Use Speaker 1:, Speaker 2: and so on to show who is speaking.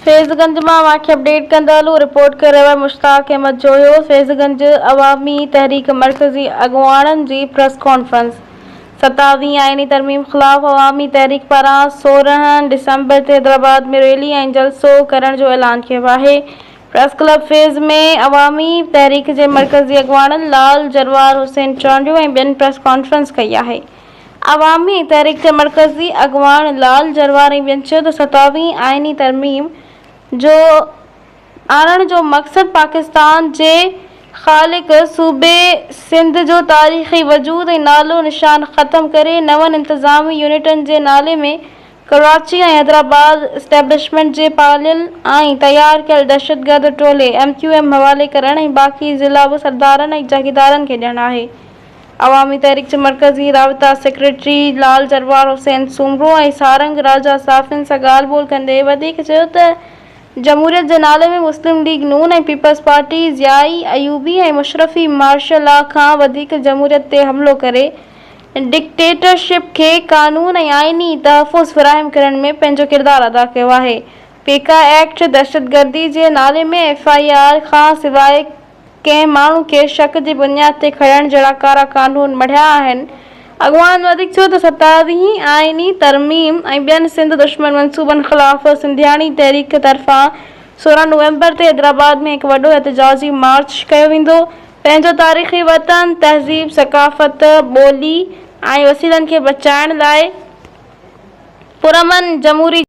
Speaker 1: फैज़गंज मां वाक़िआ अपडेट कंदा हलूं। रिपोर्ट करे रहिया मुश्ताक अहमद जोयो। फैज़गंज अवामी तहरीक मरकज़ी अॻुवाणनि जी प्रेस कॉन्फ्रेंस। 27 आइनी तरमीम ख़िलाफ़ अवामी तहरीक पारां 16 डिसंबर ते हैदराबाद में रैली ऐं जलसो करण जो ऐलान कयो आहे। प्रेस क्लब फैज़ में अवामी तहरीक जे मरकज़ी अॻुवाणनि लाल जरवार हुसैन चौंडियो ऐं ॿियनि प्रेस कॉन्फ्रेंस कई आहे। अवामी तहरीक जे मरकज़ी अॻुवाण लाल जरवार ऐं ॿियनि चयो त 27 आइनी तरमीम जो आणण जो मक़सदु पाकिस्तान जे ख़ालिक सूबे सिंध जो तारीख़ी वजूद ऐं नालो निशान ख़त्म करे नवनि इंतिज़ामी यूनिटनि जे नाले में कराची ऐं हैदराबाद इस्टेब्लिशमेंट जे पालियल ऐं तयारु कयल दहशतगर्द टोले MQM हवाले करणु ऐं बाक़ी ज़िला बि सरदारनि ऐं जागीरदारनि खे ॾियणु आहे। अवामी तहरीक जे मरकज़ी राबिता सेक्रेटरी लाल जरवार हुसैन सूमरो ऐं सारंग राजा साफ़िन सां ॻाल्हि ॿोल कंदे वधीक चयो त जमहूरियत जे नाले में मुस्लिम लीग नून ऐं पीपल्स पार्टी ज़ियाई अयूबी ऐं मुशर्रफ़ी मार्शल लॉ खां वधीक जमहूरियत ते हमिलो करे डिक्टेटरशिप खे क़ानून ऐं आइनी तहफ़्फ़ुज़ फ़राहम करण में पंहिंजो किरदारु अदा कयो आहे। पेका एक्ट दहशतगर्दी जे नाले में FIR खां सवाइ कंहिं माण्हू खे शक जी बुनियाद ते खणण जहिड़ा कारा क़ानून मढ़िया आहिनि। अॻुवाणनि वधीक चयो त 27 आइनी तरमीम ऐं ॿियनि सिंध दुश्मन मंसूबनि ख़िलाफ़ सिंधियाणी तहरीक तरफ़ां 16 नवंबर ते हैदराबाद में हिकु वॾो एहतिजाजी मार्च कयो वेंदो। पंहिंजो तारीख़ी वतन, तहज़ीब, सक़ाफ़त, ॿोली ऐं वसीलनि खे बचाइण लाइ पुरअमन जमहूरी